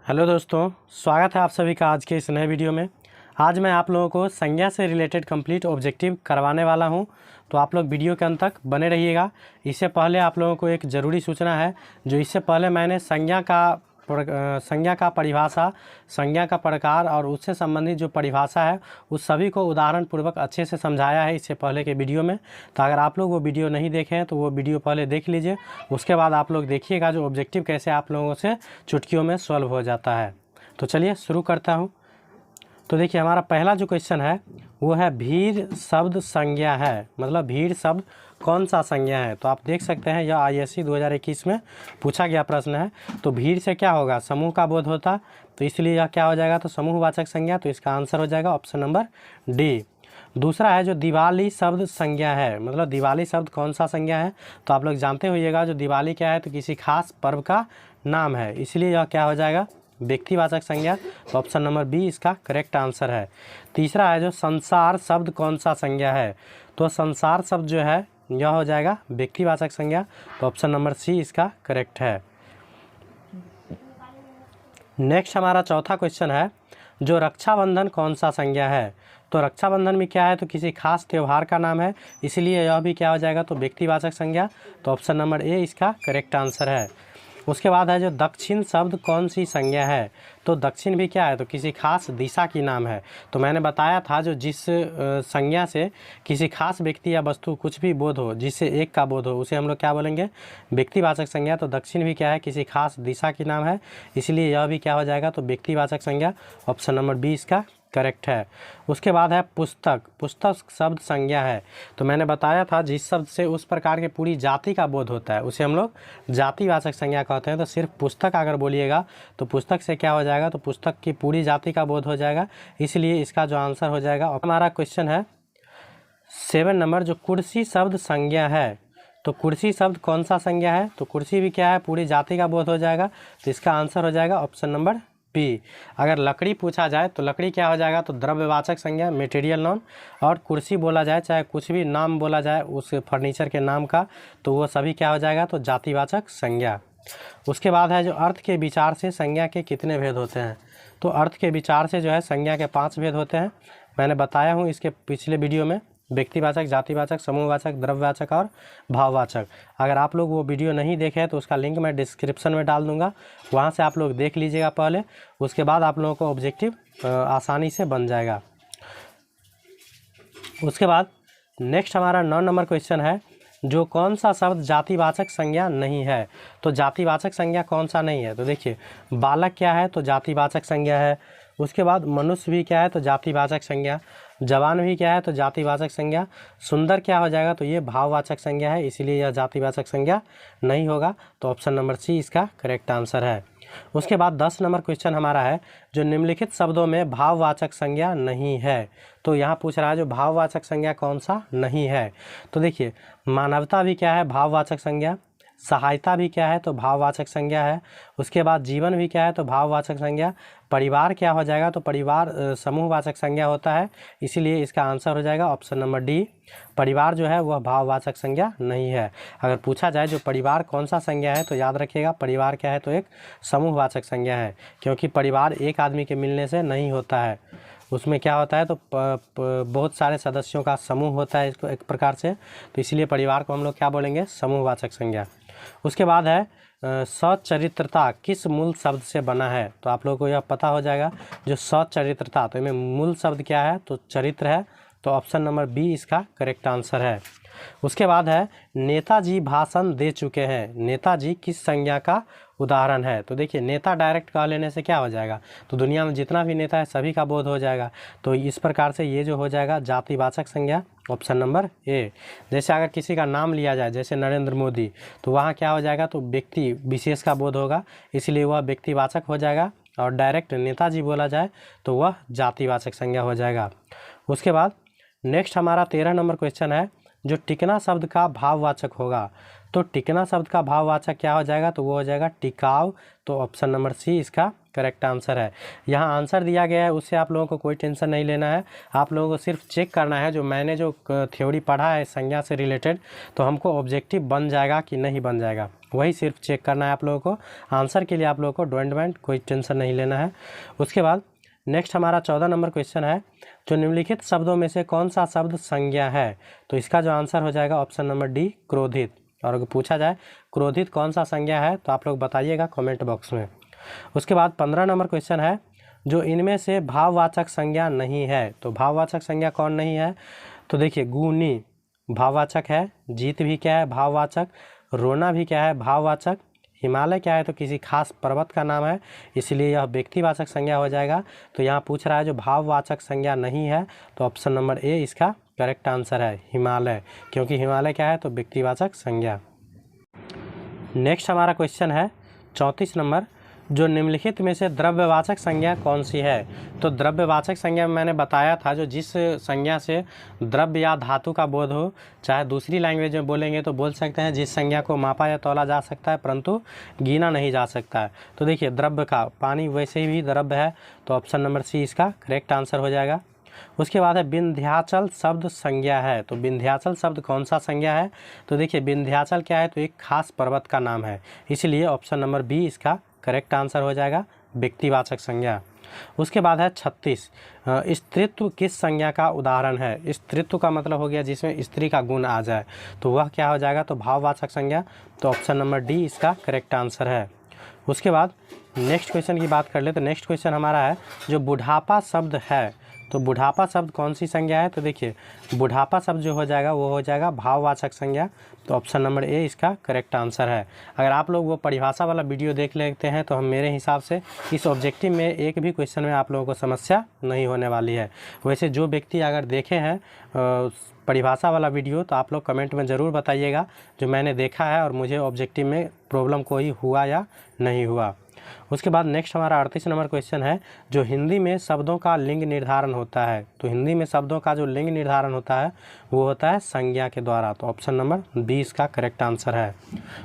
Hello दोस्तों, स्वागत है आप सभी का आज के इस नए वीडियो में। आज मैं आप लोगों को संज्ञा से रिलेटेड कंप्लीट ऑब्जेक्टिव करवाने वाला हूं, तो आप लोग वीडियो के अंत तक बने रहिएगा। इससे पहले आप लोगों को एक ज़रूरी सूचना है। जो इससे पहले मैंने संज्ञा का परिभाषा, संज्ञा का प्रकार और उससे संबंधित जो परिभाषा है उस सभी को उदाहरण पूर्वक अच्छे से समझाया है इससे पहले के वीडियो में। तो अगर आप लोग वो वीडियो नहीं देखे हैं तो वो वीडियो पहले देख लीजिए, उसके बाद आप लोग देखिएगा जो ऑब्जेक्टिव कैसे आप लोगों से चुटकियों में सॉल्व हो जाता है। तो चलिए शुरू करता हूँ। तो देखिए, हमारा पहला जो क्वेश्चन है वो है भीड़ शब्द संज्ञा है, मतलब भीड़ शब्द कौन सा संज्ञा है। तो आप देख सकते हैं यह ISC 2021 में पूछा गया प्रश्न है। तो भीड़ से क्या होगा, समूह का बोध होता, तो इसलिए यह क्या हो जाएगा, तो समूहवाचक संज्ञा। तो इसका आंसर हो जाएगा ऑप्शन नंबर डी। दूसरा है जो दिवाली शब्द संज्ञा है, मतलब दिवाली शब्द कौन सा संज्ञा है। तो आप लोग जानते होइएगा जो दिवाली क्या है, तो किसी खास पर्व का नाम है, इसलिए यह क्या हो जाएगा, व्यक्तिवाचक संज्ञा। तो ऑप्शन नंबर बी इसका करेक्ट आंसर है। तीसरा है जो संसार शब्द कौन सा संज्ञा है। तो संसार शब्द जो है यह हो जाएगा व्यक्तिवाचक संज्ञा। तो ऑप्शन नंबर सी इसका करेक्ट है। नेक्स्ट हमारा चौथा क्वेश्चन है जो रक्षाबंधन कौन सा संज्ञा है। तो रक्षाबंधन में क्या है, तो किसी खास त्यौहार का नाम है, इसलिए यह भी क्या हो जाएगा, तो व्यक्तिवाचक संज्ञा। तो ऑप्शन नंबर ए इसका करेक्ट आंसर है। उसके बाद है जो दक्षिण शब्द कौन सी संज्ञा है। तो दक्षिण भी क्या है, तो किसी खास दिशा की नाम है। तो मैंने बताया था जो जिस संज्ञा से किसी खास व्यक्ति या वस्तु कुछ भी बोध हो, जिससे एक का बोध हो, उसे हम लोग क्या बोलेंगे, व्यक्तिवाचक संज्ञा। तो दक्षिण भी क्या है, किसी खास दिशा की नाम है, इसलिए यह भी क्या हो जाएगा, तो व्यक्तिवाचक संज्ञा। ऑप्शन नंबर बी इसका करेक्ट है। उसके बाद है पुस्तक, पुस्तक शब्द संज्ञा है। तो मैंने बताया था जिस शब्द से उस प्रकार के पूरी जाति का बोध होता है उसे हम लोग जातिवाचक संज्ञा कहते हैं। तो सिर्फ पुस्तक अगर बोलिएगा तो पुस्तक से क्या हो जाएगा, तो पुस्तक की पूरी जाति का बोध हो जाएगा, इसलिए इसका जो आंसर हो जाएगा। हमारा क्वेश्चन है 7 नंबर जो कुर्सी शब्द संज्ञा है। तो कुर्सी शब्द कौन सा संज्ञा है। तो कुर्सी भी क्या है, पूरी जाति का बोध हो जाएगा, तो इसका आंसर हो जाएगा ऑप्शन नंबर बी। अगर लकड़ी पूछा जाए तो लकड़ी क्या हो जाएगा, तो द्रव्यवाचक संज्ञा, मटेरियल नाउन। और कुर्सी बोला जाए, चाहे कुछ भी नाम बोला जाए उस फर्नीचर के नाम का, तो वो सभी क्या हो जाएगा, तो जातिवाचक संज्ञा। उसके बाद है जो अर्थ के विचार से संज्ञा के कितने भेद होते हैं। तो अर्थ के विचार से जो है संज्ञा के 5 भेद होते हैं। मैंने बताया हूँ इसके पिछले वीडियो में, व्यक्तिवाचक, जातिवाचक, समूहवाचक, द्रव्यवाचक और भाववाचक। अगर आप लोग वो वीडियो नहीं देखे हैं तो उसका लिंक मैं डिस्क्रिप्शन में डाल दूंगा, वहाँ से आप लोग देख लीजिएगा पहले, उसके बाद आप लोगों को ऑब्जेक्टिव आसानी से बन जाएगा। उसके बाद नेक्स्ट हमारा 9 नंबर क्वेश्चन है जो कौन सा शब्द जातिवाचक संज्ञा नहीं है। तो जातिवाचक संज्ञा कौन सा नहीं है। तो देखिए, बालक क्या है, तो जातिवाचक संज्ञा है। उसके बाद मनुष्य भी क्या है, तो जातिवाचक संज्ञा। जवान भी क्या है, तो जातिवाचक संज्ञा। सुंदर क्या हो जाएगा, तो ये भाववाचक संज्ञा है, इसीलिए यह जातिवाचक संज्ञा नहीं होगा। तो ऑप्शन नंबर सी इसका करेक्ट आंसर है। उसके बाद 10 नंबर क्वेश्चन हमारा है जो निम्नलिखित शब्दों में भाववाचक संज्ञा नहीं है। तो यहाँ पूछ रहा है जो भाववाचक संज्ञा कौन सा नहीं है। तो देखिए, मानवता भी क्या है, भाववाचक संज्ञा। सहायता भी क्या है, तो भाववाचक संज्ञा है। उसके बाद जीवन भी क्या है, तो भाववाचक संज्ञा। परिवार क्या हो जाएगा, तो परिवार समूहवाचक संज्ञा होता है, इसीलिए इसका आंसर हो जाएगा ऑप्शन नंबर डी। परिवार जो है वह भाववाचक संज्ञा नहीं है। अगर पूछा जाए जो परिवार कौन सा संज्ञा है, तो याद रखिएगा परिवार क्या है, तो एक समूहवाचक संज्ञा है, क्योंकि परिवार एक आदमी के मिलने से नहीं होता है, उसमें क्या होता है, तो बहुत सारे सदस्यों का समूह होता है इसको एक प्रकार से, तो इसलिए परिवार को हम लोग क्या बोलेंगे, समूहवाचक संज्ञा। उसके बाद है सचरित्रता किस मूल शब्द से बना है। तो आप लोगों को यह पता हो जाएगा जो सचरित्रता, तो इनमें मूल शब्द क्या है, तो चरित्र है। तो ऑप्शन नंबर बी इसका करेक्ट आंसर है। उसके बाद है नेताजी भाषण दे चुके हैं। नेताजी किस संज्ञा का उदाहरण है। तो देखिए, नेता डायरेक्ट कह लेने से क्या हो जाएगा, तो दुनिया में जितना भी नेता है सभी का बोध हो जाएगा, तो इस प्रकार से ये जो हो जाएगा जातिवाचक संज्ञा, ऑप्शन नंबर ए। जैसे अगर किसी का नाम लिया जाए, जैसे नरेंद्र मोदी, तो वहाँ क्या हो जाएगा, तो व्यक्ति विशेष का बोध होगा, इसलिए वह व्यक्तिवाचक हो जाएगा। और डायरेक्ट नेताजी बोला जाए तो वह जातिवाचक संज्ञा हो जाएगा। उसके बाद नेक्स्ट हमारा 13 नंबर क्वेश्चन है जो टिकना शब्द का भाववाचक होगा, तो टिकना शब्द का भाववाचक क्या हो जाएगा, तो वो हो जाएगा टिकाऊ। तो ऑप्शन नंबर सी इसका करेक्ट आंसर है। यहाँ आंसर दिया गया है, उससे आप लोगों को कोई टेंशन नहीं लेना है। आप लोगों को सिर्फ चेक करना है, जो मैंने जो थ्योरी पढ़ा है संज्ञा से रिलेटेड, तो हमको ऑब्जेक्टिव बन जाएगा कि नहीं बन जाएगा, वही सिर्फ चेक करना है आप लोगों को। आंसर के लिए आप लोगों को डोंट माइंड, कोई टेंशन नहीं लेना है। उसके बाद नेक्स्ट हमारा 14 नंबर क्वेश्चन है, जो निम्नलिखित शब्दों में से कौन सा शब्द संज्ञा है, तो इसका जो आंसर हो जाएगा ऑप्शन नंबर डी क्रोधित। और अगर पूछा जाए क्रोधित कौन सा संज्ञा है, तो आप लोग बताइएगा कमेंट बॉक्स में। उसके बाद 15 नंबर क्वेश्चन है, जो इनमें से भाववाचक संज्ञा नहीं है, तो भाववाचक संज्ञा कौन नहीं है, तो देखिए गुनी भाववाचक है, जीत भी क्या है भाववाचक, रोना भी क्या है भाववाचक, हिमालय क्या है तो किसी खास पर्वत का नाम है, इसलिए यह व्यक्तिवाचक संज्ञा हो जाएगा। तो यहाँ पूछ रहा है जो भाववाचक संज्ञा नहीं है, तो ऑप्शन नंबर ए इसका करेक्ट आंसर है हिमालय, क्योंकि हिमालय क्या है तो व्यक्तिवाचक संज्ञा। नेक्स्ट हमारा क्वेश्चन है 34 नंबर, जो निम्नलिखित में से द्रव्यवाचक संज्ञा कौन सी है, तो द्रव्यवाचक संज्ञा में मैंने बताया था, जो जिस संज्ञा से द्रव्य या धातु का बोध हो, चाहे दूसरी लैंग्वेज में बोलेंगे तो बोल सकते हैं जिस संज्ञा को मापा या तौला जा सकता है परंतु गिना नहीं जा सकता है। तो देखिए द्रव्य का पानी वैसे ही द्रव्य है, तो ऑप्शन नंबर सी इसका करेक्ट आंसर हो जाएगा। उसके बाद है विंध्याचल शब्द संज्ञा है, तो विंध्याचल शब्द कौन सा संज्ञा है, तो देखिए विंध्याचल क्या है तो एक खास पर्वत का नाम है, इसलिए ऑप्शन नंबर बी इसका करेक्ट आंसर हो जाएगा व्यक्तिवाचक संज्ञा। उसके बाद है 36, स्त्रीत्व किस संज्ञा का उदाहरण है, स्त्रीत्व का मतलब हो गया जिसमें स्त्री का गुण आ जाए, तो वह क्या हो जाएगा तो भाववाचक संज्ञा, तो ऑप्शन नंबर डी इसका करेक्ट आंसर है। उसके बाद नेक्स्ट क्वेश्चन की बात कर ले, तो नेक्स्ट क्वेश्चन हमारा है, जो बुढ़ापा शब्द है, तो बुढ़ापा शब्द कौन सी संज्ञा है, तो देखिए बुढ़ापा शब्द जो हो जाएगा वो हो जाएगा भाववाचक संज्ञा, तो ऑप्शन नंबर ए इसका करेक्ट आंसर है। अगर आप लोग वो परिभाषा वाला वीडियो देख लेते हैं तो हम मेरे हिसाब से इस ऑब्जेक्टिव में एक भी क्वेश्चन में आप लोगों को समस्या नहीं होने वाली है। वैसे जो व्यक्ति अगर देखे हैं परिभाषा वाला वीडियो, तो आप लोग कमेंट में ज़रूर बताइएगा जो मैंने देखा है और मुझे ऑब्जेक्टिव में प्रॉब्लम कोई हुआ या नहीं हुआ। उसके बाद नेक्स्ट हमारा 38 नंबर क्वेश्चन है, जो हिंदी में शब्दों का लिंग निर्धारण होता है, तो हिंदी में शब्दों का जो लिंग निर्धारण होता है वो होता है संज्ञा के द्वारा, तो ऑप्शन नंबर बी इसका करेक्ट आंसर है।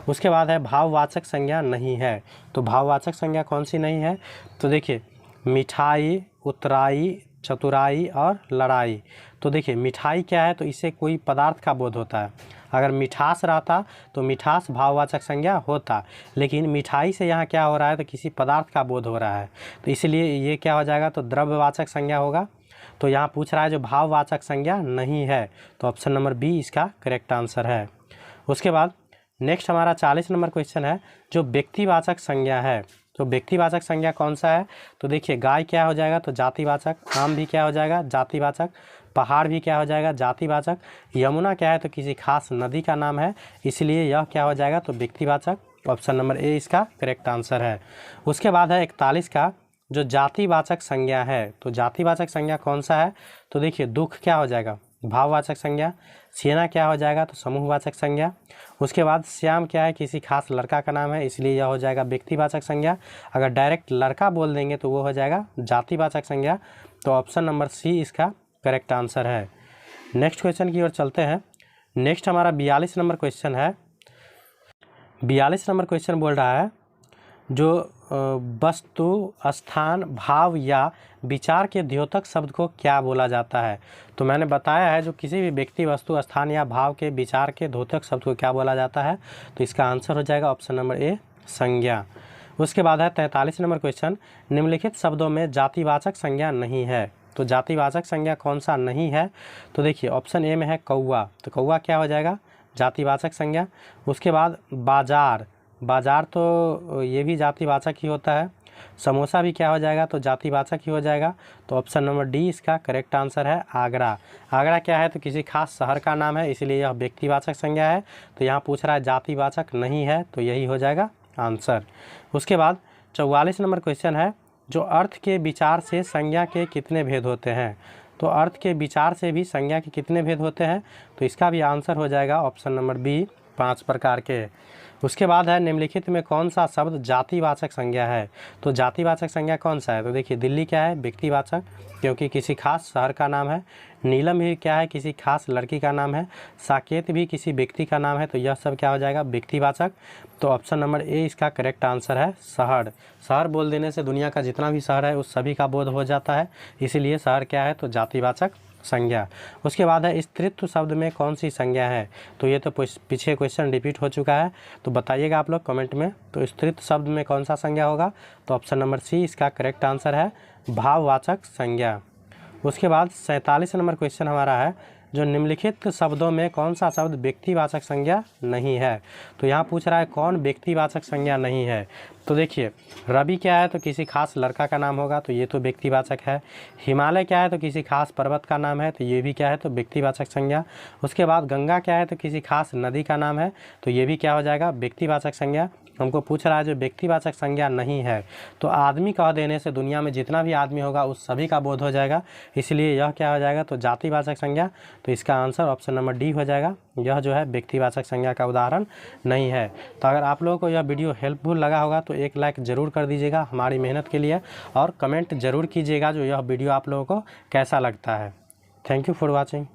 उसके बाद है भाववाचक संज्ञा नहीं है, तो भाववाचक संज्ञा कौन सी नहीं है, तो देखिए मिठाई, उतराई, चतुराई और लड़ाई। तो देखिए मिठाई क्या है तो इससे कोई पदार्थ का बोध होता है, अगर मिठास रहता तो मिठास भाववाचक संज्ञा होता, लेकिन मिठाई से यहाँ क्या हो रहा है तो किसी पदार्थ का बोध हो रहा है, तो इसलिए ये क्या हो जाएगा तो द्रव्यवाचक संज्ञा होगा। तो यहाँ पूछ रहा है जो भाववाचक संज्ञा नहीं है, तो ऑप्शन नंबर बी इसका करेक्ट आंसर है। उसके बाद नेक्स्ट हमारा 40 नंबर क्वेश्चन है, जो व्यक्तिवाचक संज्ञा है, तो व्यक्तिवाचक संज्ञा कौन सा है, तो देखिए गाय क्या हो जाएगा तो जातिवाचक, आम भी क्या हो जाएगा जातिवाचक, पहाड़ भी क्या हो जाएगा जातिवाचक, यमुना क्या है तो किसी खास नदी का नाम है, इसलिए यह क्या हो जाएगा तो व्यक्तिवाचक, ऑप्शन नंबर ए इसका करेक्ट आंसर है। उसके बाद है 41 का, जो जातिवाचक संज्ञा है, तो जातिवाचक संज्ञा कौन सा है, तो देखिए दुख क्या हो जाएगा भाववाचक संज्ञा, सेना क्या हो जाएगा तो समूहवाचक संज्ञा। उसके बाद श्याम क्या है किसी खास लड़का का नाम है, इसलिए यह हो जाएगा व्यक्तिवाचक संज्ञा। अगर डायरेक्ट लड़का बोल देंगे तो वो हो जाएगा जातिवाचक संज्ञा, तो ऑप्शन नंबर सी इसका करेक्ट आंसर है। नेक्स्ट क्वेश्चन की ओर चलते हैं। नेक्स्ट हमारा 42 नंबर क्वेश्चन है। 42 नंबर क्वेश्चन बोल रहा है, जो वस्तु, स्थान, भाव या विचार के द्योतक शब्द को क्या बोला जाता है, तो मैंने बताया है जो किसी भी व्यक्ति, वस्तु, स्थान या भाव के विचार के द्योतक शब्द को क्या बोला जाता है, तो इसका आंसर हो जाएगा ऑप्शन नंबर ए संज्ञा। उसके बाद है 43 नंबर क्वेश्चन, निम्नलिखित शब्दों में जातिवाचक संज्ञा नहीं है, तो जातिवाचक संज्ञा कौन सा नहीं है, तो देखिए ऑप्शन ए में है कौवा, तो कौवा क्या हो जाएगा जातिवाचक संज्ञा। उसके बाद बाजार, बाजार तो ये भी जातिवाचक ही होता है। समोसा भी क्या हो जाएगा तो जातिवाचक ही हो जाएगा, तो ऑप्शन नंबर डी इसका करेक्ट आंसर है आगरा। आगरा क्या है तो किसी खास शहर का नाम है, इसलिए यह व्यक्तिवाचक संज्ञा है, तो यहाँ पूछ रहा है जातिवाचक नहीं है, तो यही हो जाएगा आंसर। उसके बाद 44 नंबर क्वेश्चन है, जो अर्थ के विचार से संज्ञा के कितने भेद होते हैं, तो अर्थ के विचार से भी संज्ञा के कितने भेद होते हैं, तो इसका भी आंसर हो जाएगा ऑप्शन नंबर बी 5 प्रकार के। उसके बाद है निम्नलिखित में कौन सा शब्द जातिवाचक संज्ञा है। तो जातिवाचक संज्ञा कौन सा है, तो देखिए दिल्ली क्या है, व्यक्तिवाचक, क्योंकि किसी खास शहर का नाम है। नीलम भी क्या है, किसी खास लड़की का नाम है। साकेत भी किसी व्यक्ति का नाम है, तो यह सब क्या हो जाएगा, व्यक्तिवाचक। तो ऑप्शन नंबर ए इसका करेक्ट आंसर है शहर। शहर बोल देने से दुनिया का जितना भी शहर है उस सभी का बोध हो जाता है, इसीलिए शहर क्या है, तो जातिवाचक संज्ञा। उसके बाद है स्त्रीत्व शब्द में कौन सी संज्ञा है। तो ये तो पीछे क्वेश्चन रिपीट हो चुका है, तो बताइएगा आप लोग कमेंट में। तो स्त्रीत्व शब्द में कौन सा संज्ञा होगा, तो ऑप्शन नंबर सी इसका करेक्ट आंसर है भाववाचक संज्ञा। उसके बाद 47 नंबर क्वेश्चन हमारा है, जो निम्नलिखित शब्दों में कौन सा शब्द व्यक्तिवाचक संज्ञा नहीं है। तो यहाँ पूछ रहा है कौन व्यक्तिवाचक संज्ञा नहीं है। तो देखिए रवि क्या है, तो किसी खास लड़का का नाम होगा, तो ये तो व्यक्तिवाचक है। हिमालय क्या है, तो किसी खास पर्वत का नाम है, तो ये भी क्या है, तो व्यक्तिवाचक संज्ञा। उसके बाद गंगा क्या है, तो किसी खास नदी का नाम है, तो ये भी क्या हो जाएगा, व्यक्तिवाचक संज्ञा। हमको पूछ रहा है जो व्यक्तिवाचक संज्ञा नहीं है, तो आदमी कह देने से दुनिया में जितना भी आदमी होगा उस सभी का बोध हो जाएगा, इसलिए यह क्या हो जाएगा, तो जातिवाचक संज्ञा। तो इसका आंसर ऑप्शन नंबर डी हो जाएगा, यह जो है व्यक्तिवाचक संज्ञा का उदाहरण नहीं है। तो अगर आप लोगों को यह वीडियो हेल्पफुल लगा होगा तो एक लाइक ज़रूर कर दीजिएगा हमारी मेहनत के लिए, और कमेंट ज़रूर कीजिएगा जो यह वीडियो आप लोगों को कैसा लगता है। Thank you for watching.